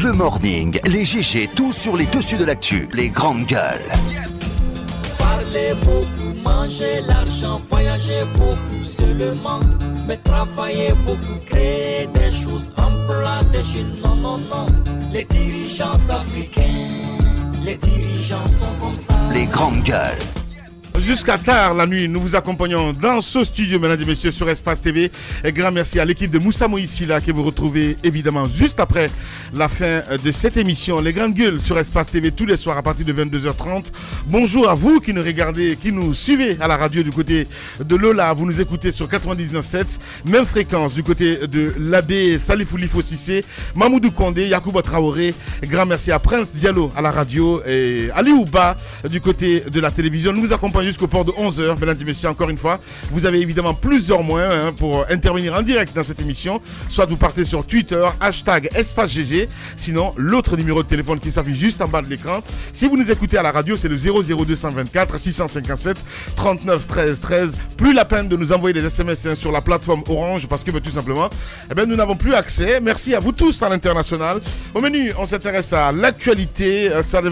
Le morning, les GG, tout sur les dessus de l'actu, les grandes gueules. Parlez beaucoup, mangez l'argent, voyagez beaucoup seulement, mais travaillez beaucoup, créez des choses, emploie des jeunes, non, non, non. Les dirigeants africains, les dirigeants sont comme ça. Les grandes gueules. Jusqu'à tard la nuit, nous vous accompagnons dans ce studio, mesdames et messieurs, sur Espace TV. Et grand merci à l'équipe de Moussa Moïsila que vous retrouvez évidemment juste après la fin de cette émission. Les grandes gueules sur Espace TV tous les soirs à partir de 22h30. Bonjour à vous qui nous regardez, qui nous suivez à la radio du côté de Lola. Vous nous écoutez sur 99.7, même fréquence du côté de l'abbé Salifou Lifo Sissé, Mamoudou Kondé, Yacouba Traoré. Grand merci à Prince Diallo à la radio et Ali Ouba du côté de la télévision. Nous vous accompagnons jusqu'au port de 11h, mesdames et messieurs, encore une fois. Vous avez évidemment plusieurs moyens pour intervenir en direct dans cette émission. Soit vous partez sur Twitter, hashtag EspaceGG. Sinon, l'autre numéro de téléphone qui s'affiche juste en bas de l'écran. Si vous nous écoutez à la radio, c'est le 00224 657 39 13 13. Plus la peine de nous envoyer des SMS sur la plateforme Orange parce que tout simplement, nous n'avons plus accès. Merci à vous tous à l'international. Au menu, on s'intéresse à l'actualité. Cela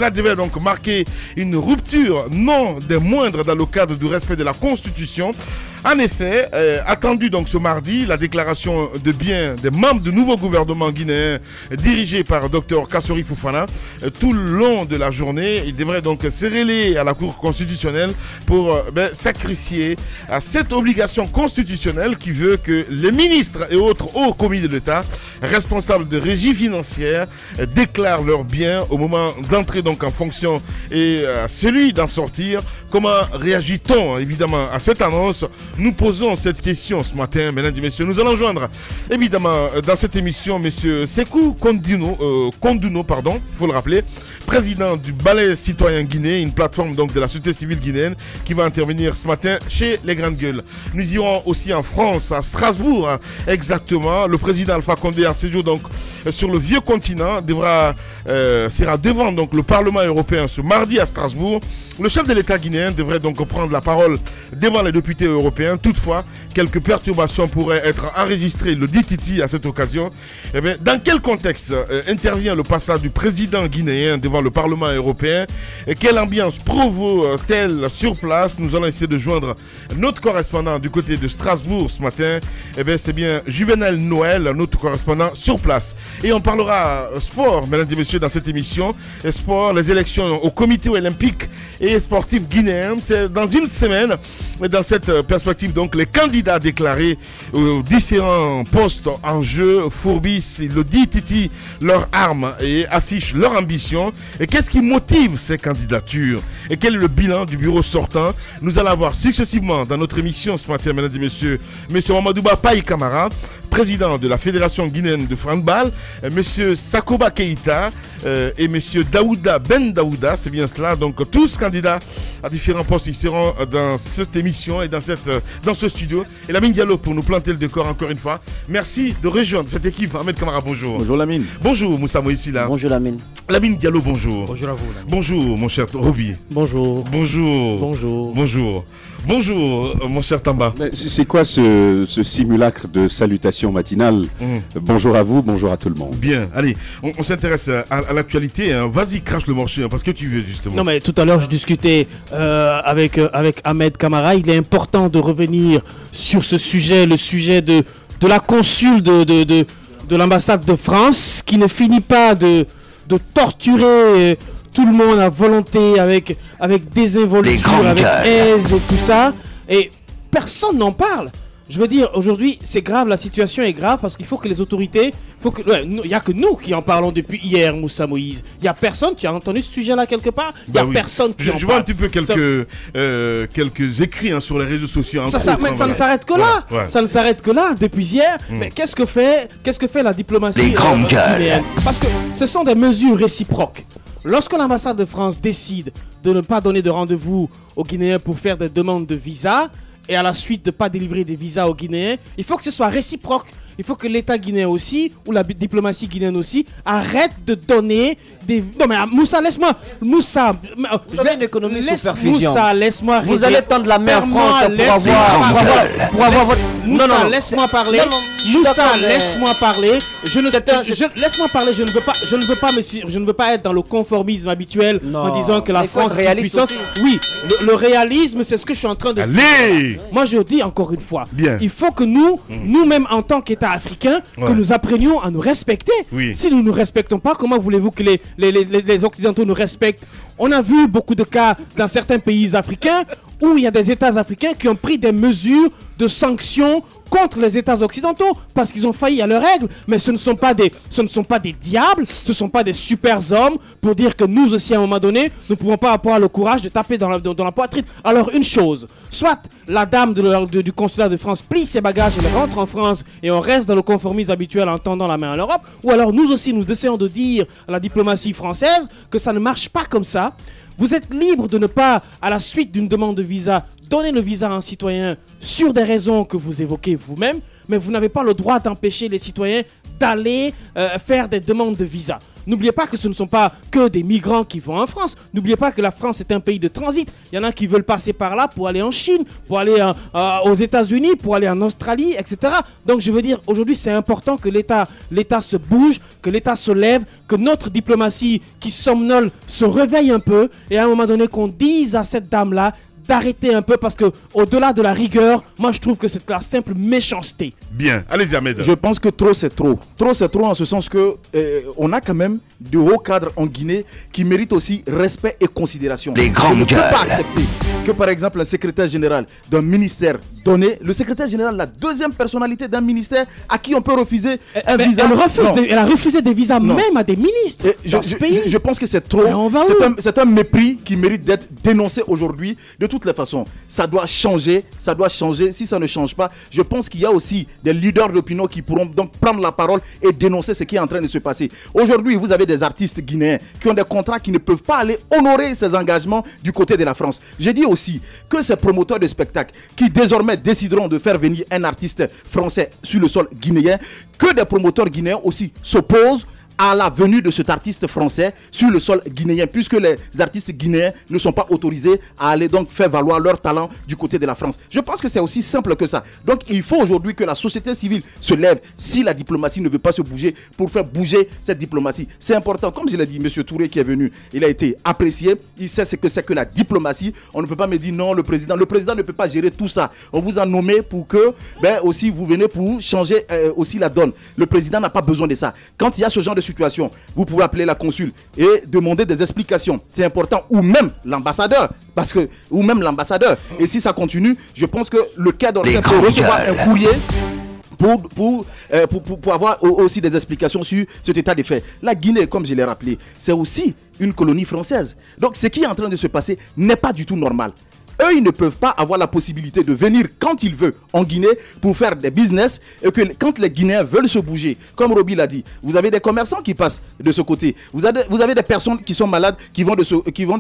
devait donc marquer une rupture non des moindres dans le cadre du respect de la Constitution. En effet, attendu donc ce mardi, la déclaration de biens des membres du nouveau gouvernement guinéen dirigé par Dr Kassori Fofana. Tout le long de la journée, il devrait donc se relayer à la Cour constitutionnelle pour sacrifier à cette obligation constitutionnelle qui veut que les ministres et autres hauts commis de l'État responsables de régie financière déclarent leurs biens au moment d'entrer donc en fonction et celui d'en sortir. Comment réagit-on évidemment à cette annonce? Nous posons cette question ce matin, mesdames et messieurs. Nous allons joindre évidemment dans cette émission monsieur Sekou Konduno, il faut le rappeler, président du Balai Citoyen Guinée, une plateforme donc de la société civile guinéenne qui va intervenir ce matin chez les grandes gueules. Nous irons aussi en France, à Strasbourg, exactement. Le président Alpha Condé en séjour donc sur le vieux continent sera devant donc le Parlement européen ce mardi à Strasbourg. Le chef de l'État guinéen devrait donc prendre la parole devant les députés européens. Toutefois, quelques perturbations pourraient être enregistrées, le dit Titi à cette occasion. Dans quel contexte intervient le passage du président guinéen devant le Parlement européen et quelle ambiance provoque-t-elle sur place? Nous allons essayer de joindre notre correspondant du côté de Strasbourg ce matin. C'est bien Juvenal Noël, notre correspondant sur place. Et on parlera sport, mesdames et messieurs, dans cette émission. Sport, les élections au comité olympique et sportif guinéen. C'est dans une semaine. Et dans cette perspective, donc, les candidats déclarés aux différents postes en jeu fourbissent, le dit Titi, leurs armes et affichent leur ambition. Et qu'est-ce qui motive ces candidatures? Et quel est le bilan du bureau sortant? Nous allons avoir successivement dans notre émission ce matin, mesdames et messieurs, M. Mamadouba Paye Camara, président de la Fédération guinéenne de handball, M. Sakoba Keïta et M. Daouda Ben Daouda, c'est bien cela. Donc tous candidats à différents postes, ils seront dans cette émission et dans ce studio. Et Lamine Diallo pour nous planter le décor encore une fois. Merci de rejoindre cette équipe. Ahmed Camara, bonjour. Bonjour Lamine. Bonjour Moussa Moïsila. Bonjour Lamine. Lamine Diallo, bonjour. Bonjour à vous Lamine. Bonjour mon cher Roby. Bonjour. Bonjour. Bonjour. Bonjour. Bonjour mon cher Tamba. C'est quoi ce simulacre de salutation matinale? Bonjour à vous, bonjour à tout le monde. Bien, allez, on s'intéresse à l'actualité. Hein. Vas-y, crache le morceau, parce que tu veux justement. Non mais tout à l'heure je discutais avec Ahmed Camara. Il est important de revenir sur ce sujet, le sujet de la consul de l'ambassade de France qui ne finit pas de torturer tout le monde à volonté, avec désinvolture, avec aise et tout ça. Et personne n'en parle. Je veux dire, aujourd'hui, c'est grave, la situation est grave parce qu'il faut que les autorités... Il n'y a que nous qui en parlons depuis hier, Moussa Moïse. Il n'y a personne, tu as entendu ce sujet-là quelque part? Il n'y a personne qui en parle. Je vois un petit peu quelques écrits sur les réseaux sociaux. Ça ne s'arrête que là. Ouais. Ça ne s'arrête que là, depuis hier. Mais qu'est-ce que fait la diplomatie guinéenne? Parce que ce sont des mesures réciproques. Lorsque l'ambassade de France décide de ne pas donner de rendez-vous aux Guinéens pour faire des demandes de visa, et à la suite de ne pas délivrer des visas aux Guinéens, il faut que ce soit réciproque. il faut que l'État guinéen aussi, ou la diplomatie guinéenne aussi, arrête de donner des... Non mais Moussa, laisse-moi... Moussa... Vous avez une économie sous perfusion. Moussa, laisse-moi... Vous allez tendre la main en France pour avoir votre... Moussa, laisse-moi parler. Moussa, laisse-moi parler. Laisse-moi parler, je ne veux pas être dans le conformisme habituel en disant que la France est puissante. Oui, le réalisme, c'est ce que je suis en train de dire. Moi, je dis encore une fois, il faut que nous-mêmes en tant qu'État africain, que nous apprenions à nous respecter. Si nous ne nous respectons pas, comment voulez-vous que les Occidentaux nous respectent? On a vu beaucoup de cas dans certains pays africains où il y a des États africains qui ont pris des mesures de sanctions contre les États occidentaux parce qu'ils ont failli à leurs règles. Mais ce ne sont pas des diables, ce ne sont pas des super hommes pour dire que nous aussi à un moment donné, nous ne pouvons pas avoir le courage de taper dans la poitrine. Alors une chose, soit la dame du consulat de France plie ses bagages et elle rentre en France et on reste dans le conformisme habituel en tendant la main à l'Europe, ou alors nous aussi nous essayons de dire à la diplomatie française que ça ne marche pas comme ça. Vous êtes libre de ne pas, à la suite d'une demande de visa, donner le visa à un citoyen sur des raisons que vous évoquez vous-même, mais vous n'avez pas le droit d'empêcher les citoyens d'aller faire des demandes de visa. N'oubliez pas que ce ne sont pas que des migrants qui vont en France. N'oubliez pas que la France est un pays de transit. Il y en a qui veulent passer par là pour aller en Chine, pour aller aux États-Unis, pour aller en Australie, etc. Donc je veux dire, aujourd'hui c'est important que l'État se bouge, que l'État se lève, que notre diplomatie qui somnole se réveille un peu et à un moment donné qu'on dise à cette dame-là d'arrêter un peu, parce que au-delà de la rigueur, moi je trouve que c'est la simple méchanceté. Bien, allez-y Ahmed. Je pense que trop c'est trop. Trop c'est trop en ce sens que on a quand même de hauts cadres en Guinée qui méritent aussi respect et considération. Les grandes gueules. Je ne peux pas accepter que par exemple le secrétaire général d'un ministère donné, le secrétaire général, la deuxième personnalité d'un ministère à qui on peut refuser un visa. Elle a refusé des visas même à des ministres dans ce pays. Je pense que c'est trop. C'est un mépris qui mérite d'être dénoncé aujourd'hui. De toutes les façons, ça doit changer. Ça doit changer. Si ça ne change pas, je pense qu'il y a aussi des leaders d'opinion qui pourront donc prendre la parole et dénoncer ce qui est en train de se passer. Aujourd'hui, vous avez des artistes guinéens qui ont des contrats qui ne peuvent pas aller honorer ces engagements du côté de la France. J'ai dit aussi que ces promoteurs de spectacles qui désormais décideront de faire venir un artiste français sur le sol guinéen, que des promoteurs guinéens aussi s'opposent à la venue de cet artiste français sur le sol guinéen, puisque les artistes guinéens ne sont pas autorisés à aller donc faire valoir leur talent du côté de la France. Je pense que c'est aussi simple que ça. Donc il faut aujourd'hui que la société civile se lève si la diplomatie ne veut pas se bouger pour faire bouger cette diplomatie. C'est important, comme je l'ai dit, M. Touré qui est venu, il a été apprécié, il sait ce que c'est que la diplomatie. On ne peut pas me dire non, le président ne peut pas gérer tout ça. On vous a nommé pour que aussi vous venez pour changer aussi la donne. Le président n'a pas besoin de ça. Quand il y a ce genre de situation, vous pouvez appeler la consul et demander des explications. C'est important. Ou même l'ambassadeur. Et si ça continue, je pense que le Quai d'Orsay peut recevoir un courrier pour avoir aussi des explications sur cet état de fait. La Guinée, comme je l'ai rappelé, c'est aussi une colonie française. Donc ce qui est en train de se passer n'est pas du tout normal. Eux, ils ne peuvent pas avoir la possibilité de venir quand ils veulent en Guinée pour faire des business, et que quand les Guinéens veulent se bouger, comme Roby l'a dit, vous avez des commerçants qui passent de ce côté, vous avez des personnes qui sont malades qui vont de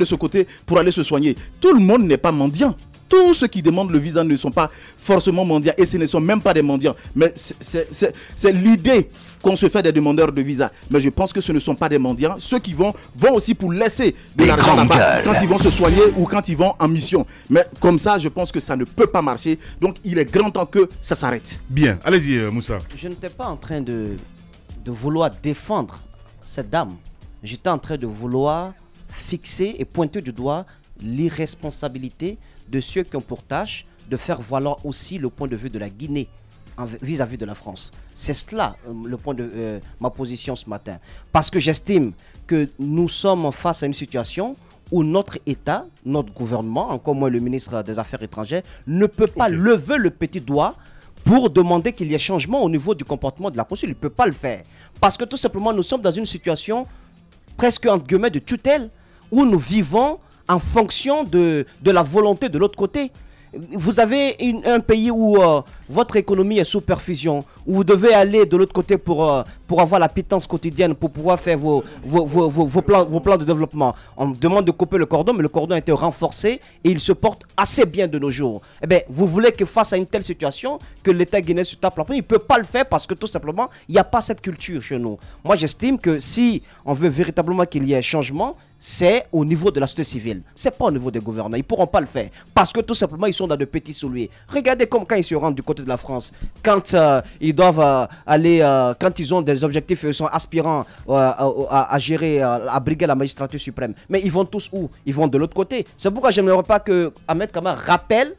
ce côté pour aller se soigner. Tout le monde n'est pas mendiant. Tous ceux qui demandent le visa ne sont pas forcément mendiants et ce ne sont même pas des mendiants. Mais c'est l'idée qu'on se fait des demandeurs de visa. Mais je pense que ce ne sont pas des mendiants. Ceux qui vont aussi pour laisser de l'argent là-bas quand ils vont se soigner ou quand ils vont en mission. Mais comme ça, je pense que ça ne peut pas marcher. Donc il est grand temps que ça s'arrête. Bien, allez-y Moussa. Je n'étais pas en train de vouloir défendre cette dame. J'étais en train de vouloir fixer et pointer du doigt l'irresponsabilité de ceux qui ont pour tâche de faire valoir aussi le point de vue de la Guinée vis-à-vis de la France. C'est cela le point de ma position ce matin. Parce que j'estime que nous sommes face à une situation où notre État, notre gouvernement, encore moins le ministre des Affaires étrangères, ne peut pas lever le petit doigt pour demander qu'il y ait changement au niveau du comportement de la consul. Il ne peut pas le faire. Parce que tout simplement, nous sommes dans une situation presque entre guillemets de tutelle où nous vivons en fonction de la volonté de l'autre côté. Vous avez un pays où votre économie est sous perfusion, où vous devez aller de l'autre côté pour avoir la pitance quotidienne, pour pouvoir faire vos plans de développement. On demande de couper le cordon, mais le cordon a été renforcé et il se porte assez bien de nos jours. Eh bien, vous voulez que face à une telle situation, que l'État guinéen se tape la poitrine, il ne peut pas le faire parce que tout simplement, il n'y a pas cette culture chez nous. Moi, j'estime que si on veut véritablement qu'il y ait un changement, c'est au niveau de la société civile. Ce n'est pas au niveau des gouvernants. Ils ne pourront pas le faire. Parce que tout simplement, ils sont dans de petits souliers. Regardez comme quand ils se rendent du côté de la France. Quand ils doivent aller, quand ils ont des objectifs, ils sont aspirants à gérer, à briguer la magistrature suprême. Mais ils vont tous où? Ils vont de l'autre côté. C'est pourquoi je n'aimerais pas que Ahmed Kamara rappelle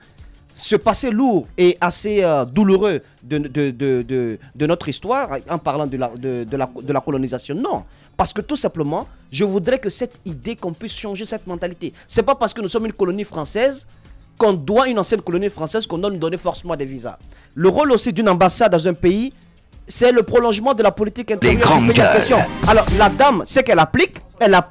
ce passé lourd et assez douloureux de notre histoire en parlant de la colonisation. Non. Parce que tout simplement, je voudrais que cette idée, qu'on puisse changer cette mentalité. C'est pas parce que nous sommes une colonie française qu'on doit, une ancienne colonie française, qu'on doit nous donner forcément des visas. Le rôle aussi d'une ambassade dans un pays, c'est le prolongement de la politique intérieure du pays en question. Alors, la dame, c'est qu'elle applique. La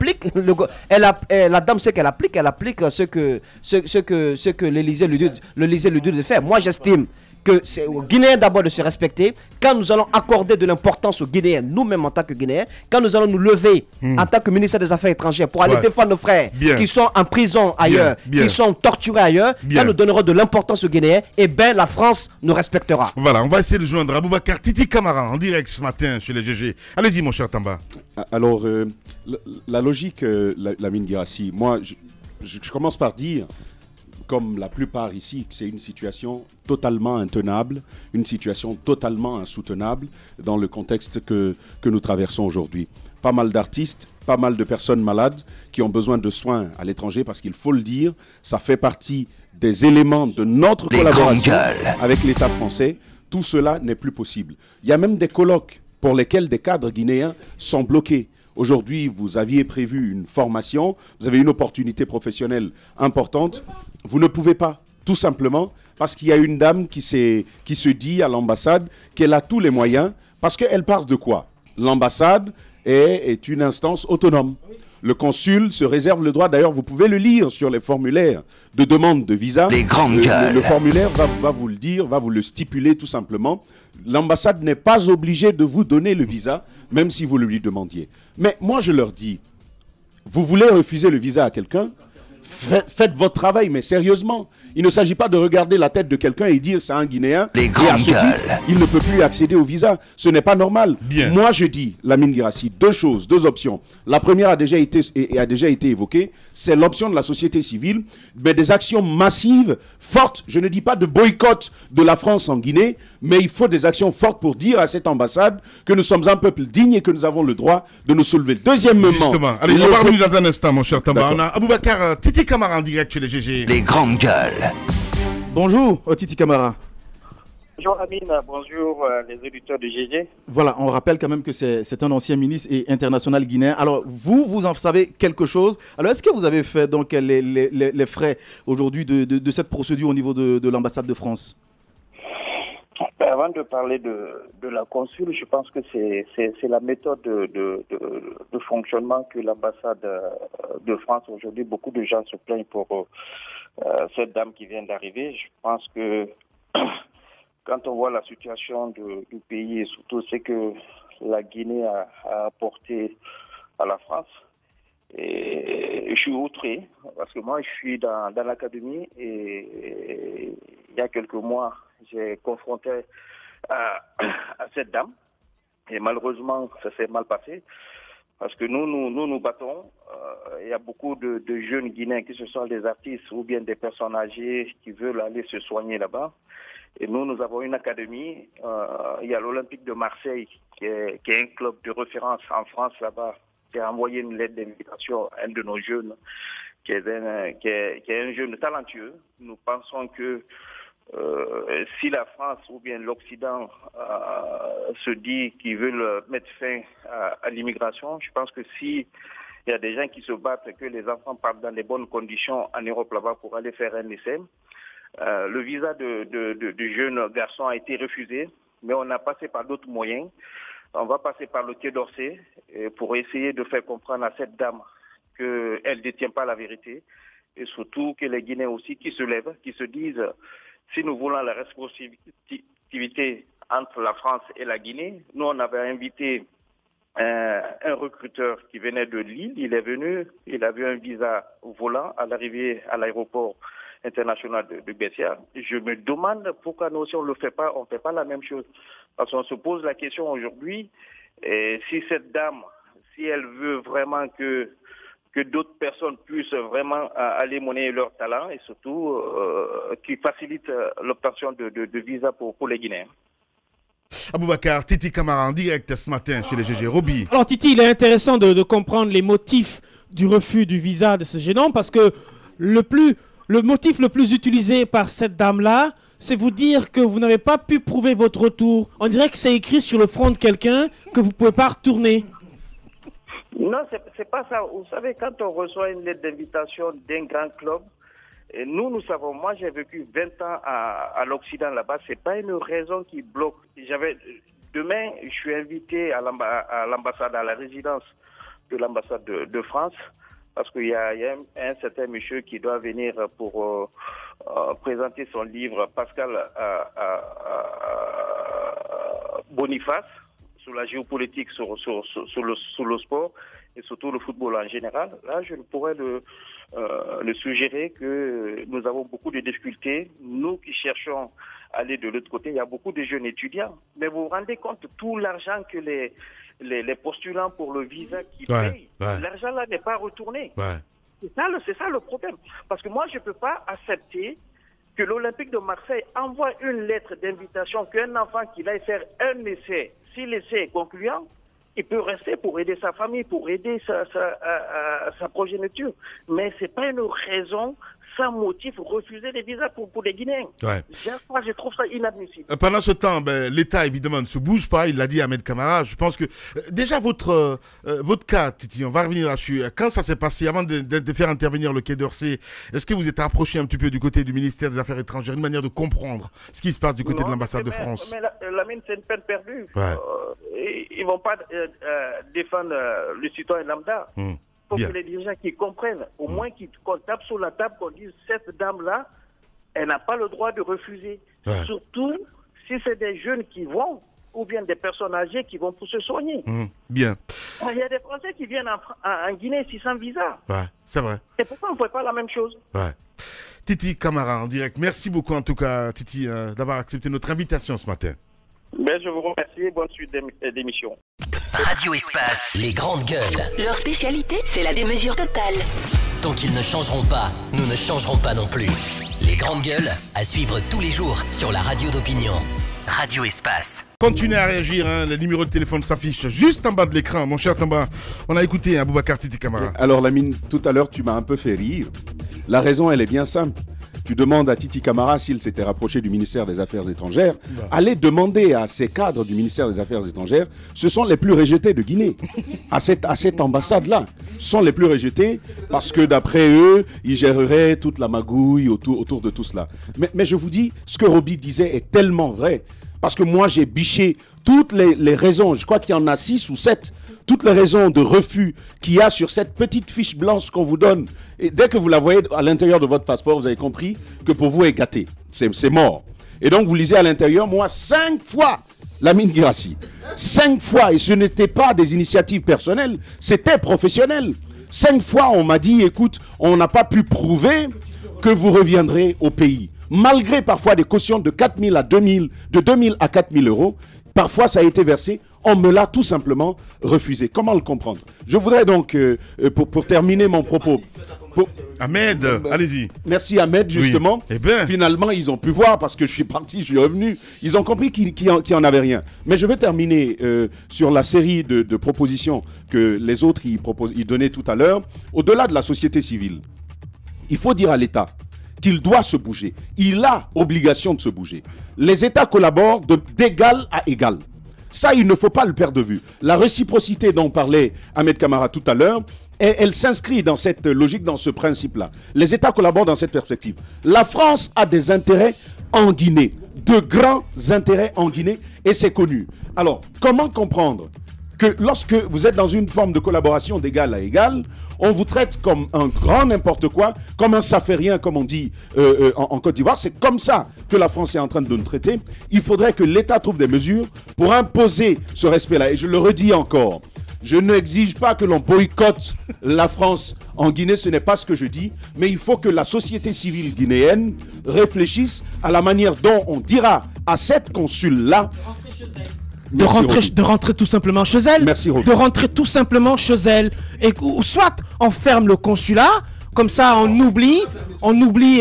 dame, c'est qu'elle applique. Elle applique ce que l'Élysée lui dit de faire. Moi, j'estime que c'est aux Guinéens d'abord de se respecter. Quand nous allons accorder de l'importance aux Guinéens, nous-mêmes en tant que Guinéens, quand nous allons nous lever en tant que ministère des Affaires étrangères pour aller défendre nos frères qui sont en prison ailleurs, qui sont torturés ailleurs, quand nous donnerons de l'importance aux Guinéens, eh bien la France nous respectera. Voilà, on va essayer de joindre Aboubacar Titi Camara en direct ce matin chez les GG. Allez-y mon cher Tamba. Alors, la logique, Lamine Guirassy, moi je commence par dire, comme la plupart ici, que c'est une situation totalement intenable, une situation totalement insoutenable dans le contexte que nous traversons aujourd'hui. Pas mal d'artistes, pas mal de personnes malades qui ont besoin de soins à l'étranger parce qu'il faut le dire, ça fait partie des éléments de notre collaboration avec l'État français. Tout cela n'est plus possible. Il y a même des colloques pour lesquels des cadres guinéens sont bloqués. Aujourd'hui, vous aviez prévu une formation, vous avez une opportunité professionnelle importante. Vous ne pouvez pas, tout simplement, parce qu'il y a une dame qui se dit à l'ambassade qu'elle a tous les moyens, parce qu'elle part de quoi? L'ambassade est une instance autonome. Le consul se réserve le droit, d'ailleurs vous pouvez le lire sur les formulaires de demande de visa. Le formulaire va vous le dire, va vous le stipuler tout simplement. L'ambassade n'est pas obligée de vous donner le visa, même si vous le lui demandiez. Mais moi je leur dis, vous voulez refuser le visa à quelqu'un? Faites votre travail, mais sérieusement. Il ne s'agit pas de regarder la tête de quelqu'un et dire c'est un Guinéen. Et à ce titre, il ne peut plus accéder au visa. Ce n'est pas normal. Moi, je dis, Lamine Guirassy, deux options. La première a déjà été évoquée. C'est l'option de la société civile, mais des actions massives, fortes. Je ne dis pas de boycott de la France en Guinée, mais il faut des actions fortes pour dire à cette ambassade que nous sommes un peuple digne et que nous avons le droit de nous soulever. Deuxièmement... Justement. Allez, on va revenir dans un instant, mon cher Tamba. On a Aboubacar Titi Camara en direct chez les GG. Les grandes gueules. Bonjour, Titi Camara. Bonjour Amine, bonjour les auditeurs du GG. Voilà, on rappelle quand même que c'est un ancien ministre et international guinéen. Alors, vous en savez quelque chose. Alors, est-ce que vous avez fait donc les frais aujourd'hui de cette procédure au niveau de l'ambassade de France? Avant de parler de la consul, je pense que c'est la méthode de fonctionnement que l'ambassade de France aujourd'hui, beaucoup de gens se plaignent pour cette dame qui vient d'arriver. Je pense que quand on voit la situation du pays et surtout ce que la Guinée a apporté à la France, et je suis outré parce que moi je suis dans l'académie et il y a quelques mois j'ai confronté à cette dame et malheureusement ça s'est mal passé parce que nous battons. Il y a beaucoup de jeunes Guinéens, que ce soit des artistes ou bien des personnes âgées qui veulent aller se soigner là-bas. Et nous avons une académie. Il y a l'Olympique de Marseille qui est un club de référence en France là-bas, qui a envoyé une lettre d'invitation à un de nos jeunes, qui est un jeune talentueux. Nous pensons que si la France ou bien l'Occident se dit qu'ils veulent mettre fin à l'immigration, je pense que si il y a des gens qui se battent, que les enfants partent dans les bonnes conditions en Europe là-bas pour aller faire un essai, le visa du jeune garçon a été refusé, mais on a passé par d'autres moyens. On va passer par le Quai d'Orsay pour essayer de faire comprendre à cette dame qu'elle ne détient pas la vérité, et surtout que les Guinéens aussi qui se lèvent, qui se disent si nous voulons la réciprocité entre la France et la Guinée, nous on avait invité un recruteur qui venait de Lille, il est venu, il a vu un visa volant à l'arrivée à l'aéroport international de Bessia. Je me demande pourquoi nous aussi on ne fait pas la même chose. Parce qu'on se pose la question aujourd'hui, si cette dame, si elle veut vraiment que d'autres personnes puissent vraiment aller monnayer leur talent et surtout qui facilite l'obtention de visa pour les Guinéens. Aboubacar, Titi Camara en direct ce matin chez les GG. Roby. Alors Titi, il est intéressant de comprendre les motifs du refus du visa de ce jeune homme parce que le motif le plus utilisé par cette dame-là, c'est vous dire que vous n'avez pas pu prouver votre retour. On dirait que c'est écrit sur le front de quelqu'un que vous ne pouvez pas retourner. Non, c'est pas ça. Vous savez, quand on reçoit une lettre d'invitation d'un grand club, et nous savons, moi j'ai vécu 20 ans à l'Occident là-bas, c'est pas une raison qui bloque. Demain, je suis invité à l'ambassade, à la résidence de l'ambassade de France, parce qu'il y a un certain monsieur qui doit venir pour présenter son livre, Pascal Boniface, sur la géopolitique, sur le sport et surtout le football en général. Là, je pourrais le suggérer que nous avons beaucoup de difficultés. Nous qui cherchons à aller de l'autre côté, il y a beaucoup de jeunes étudiants. Mais vous vous rendez compte de tout l'argent que les postulants pour le visa qui payent, l'argent là n'est pas retourné. Ouais. C'est ça le problème. Parce que moi, je ne peux pas accepter que l'Olympique de Marseille envoie une lettre d'invitation qu'un enfant qui va faire un essai, si l'essai est concluant, il peut rester pour aider sa famille, pour aider sa progéniture. Mais ce n'est pas une raison sans motif refuser les visas pour les Guinéens. Ouais. Je trouve ça inadmissible. Pendant ce temps, l'État, évidemment, ne se bouge pas. Il l'a dit Ahmed Camara. Je pense que déjà, votre cas, Titi, on va revenir là-dessus. Quand ça s'est passé, avant de faire intervenir le Quai d'Orsay, est-ce que vous êtes approché un petit peu du côté du ministère des Affaires étrangères, une manière de comprendre ce qui se passe du côté de l'ambassade de France? Mais la mine, c'est une peine perdue. Ouais. Ils ne vont pas défendre le citoyen lambda. Il faut que les dirigeants qui comprennent, au moins qu'on tape sur la table, qu'on dise cette dame-là, elle n'a pas le droit de refuser. Ouais. Surtout si c'est des jeunes qui vont, ou bien des personnes âgées qui vont pour se soigner. Bien. Il y a des Français qui viennent en Guinée sans visa. Ouais, c'est vrai. Et pourquoi on ne fait pas la même chose? Ouais. Titi Camara en direct. Merci beaucoup en tout cas, Titi, d'avoir accepté notre invitation ce matin. Ben, je vous remercie. Bonne suite d'émission. Radio Espace, les grandes gueules. Leur spécialité, c'est la démesure totale. Tant qu'ils ne changeront pas, nous ne changerons pas non plus. Les grandes gueules, à suivre tous les jours sur la radio d'opinion. Radio Espace. Continuez à réagir, les numéros de téléphone s'affichent juste en bas de l'écran. Mon cher Tamba, on a écouté Aboubacar Titi Camara. Alors Lamine, tout à l'heure tu m'as un peu fait rire. La raison elle est bien simple. Tu demandes à Titi Camara s'il s'était rapproché du ministère des Affaires étrangères. Allez demander à ces cadres du ministère des Affaires étrangères, ce sont les plus rejetés de Guinée. À cette ambassade-là, ce sont les plus rejetés parce que d'après eux, ils géreraient toute la magouille autour de tout cela. Mais je vous dis, ce que Roby disait est tellement vrai. Parce que moi, j'ai biché toutes les raisons, je crois qu'il y en a 6 ou 7, toutes les raisons de refus qu'il y a sur cette petite fiche blanche qu'on vous donne. Et dès que vous la voyez à l'intérieur de votre passeport, vous avez compris que pour vous est gâté. C'est mort. Et donc, vous lisez à l'intérieur, moi, 5 fois, Lamine Guirassy. 5 fois, et ce n'était pas des initiatives personnelles, c'était professionnel. 5 fois, on m'a dit, écoute, on n'a pas pu prouver que vous reviendrez au pays. Malgré parfois des cautions de 4 000 à 2 000, de 2 000 à 4 000 euros, parfois ça a été versé, on me l'a tout simplement refusé. Comment le comprendre? Je voudrais donc, pour terminer mon propos... Ahmed, allez-y. Merci Ahmed, justement. Oui. Finalement, ils ont pu voir parce que je suis parti, je suis revenu. Ils ont compris qu'il n'y en avait rien. Mais je vais terminer sur la série de propositions que les autres ils donnaient tout à l'heure. Au-delà de la société civile, il faut dire à l'État qu'il doit se bouger. Il a obligation de se bouger. Les États collaborent d'égal à égal. Ça, il ne faut pas le perdre de vue. La réciprocité dont parlait Ahmed Camara tout à l'heure, elle s'inscrit dans cette logique, dans ce principe-là. Les États collaborent dans cette perspective. La France a des intérêts en Guinée, de grands intérêts en Guinée, et c'est connu. Alors, comment comprendre que lorsque vous êtes dans une forme de collaboration d'égal à égal, on vous traite comme un grand n'importe quoi, comme un ça fait rien, comme on dit en Côte d'Ivoire. C'est comme ça que la France est en train de nous traiter. Il faudrait que l'État trouve des mesures pour imposer ce respect-là. Et je le redis encore, je n'exige pas que l'on boycotte la France en Guinée, ce n'est pas ce que je dis, mais il faut que la société civile guinéenne réfléchisse à la manière dont on dira à cette consul-là de rentrer tout simplement chez elle. Merci, de rentrer tout simplement chez elle. Et ou soit on ferme le consulat, comme ça on oublie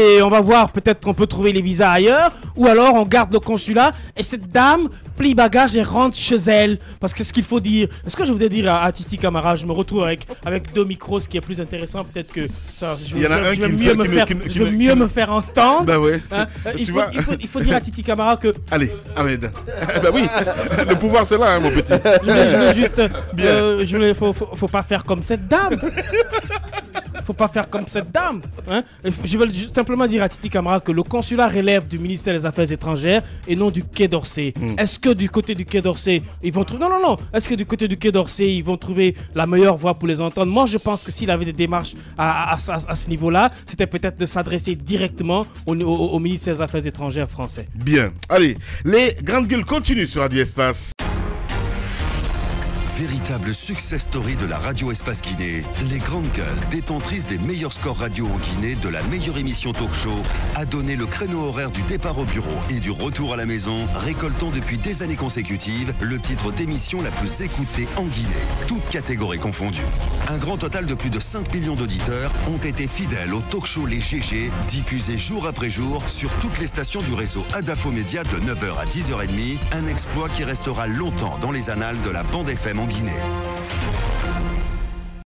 et on va voir, peut-être qu'on peut trouver les visas ailleurs, ou alors on garde le consulat et cette dame plie bagage et rentre chez elle. Parce que ce qu'il faut dire, est-ce que je voudrais dire à Titi Camara, je me retrouve avec deux micros, ce qui est plus intéressant, peut-être que ça, je veux mieux me faire entendre. Bah ouais. Hein? Il faut dire à Titi Camara que... Allez, Ahmed. Bah oui, le pouvoir c'est là, hein, mon petit. Je voulais juste... Faut pas faire comme cette dame. Faut pas faire comme cette dame. Hein? Je veux simplement dire à Titi Camara que le consulat relève du ministère des Affaires étrangères et non du Quai d'Orsay. Est-ce que du côté du Quai d'Orsay, ils vont trouver... Non. Est-ce que du côté du Quai d'Orsay, ils vont trouver la meilleure voie pour les entendre? Moi, je pense que s'il avait des démarches à ce niveau-là, c'était peut-être de s'adresser directement au ministère des Affaires étrangères français. Bien. Allez, les grandes gueules continuent sur Radio Espace. Véritable success story de la Radio Espace Guinée, les grandes gueules, détentrices des meilleurs scores radio en Guinée, de la meilleure émission talk show, a donné le créneau horaire du départ au bureau et du retour à la maison, récoltant depuis des années consécutives le titre d'émission la plus écoutée en Guinée, toutes catégories confondues. Un grand total de plus de 5 millions d'auditeurs ont été fidèles au talk show Les GG, diffusé jour après jour sur toutes les stations du réseau Adafo Média de 9h à 10h30, un exploit qui restera longtemps dans les annales de la bande FM en Guinée.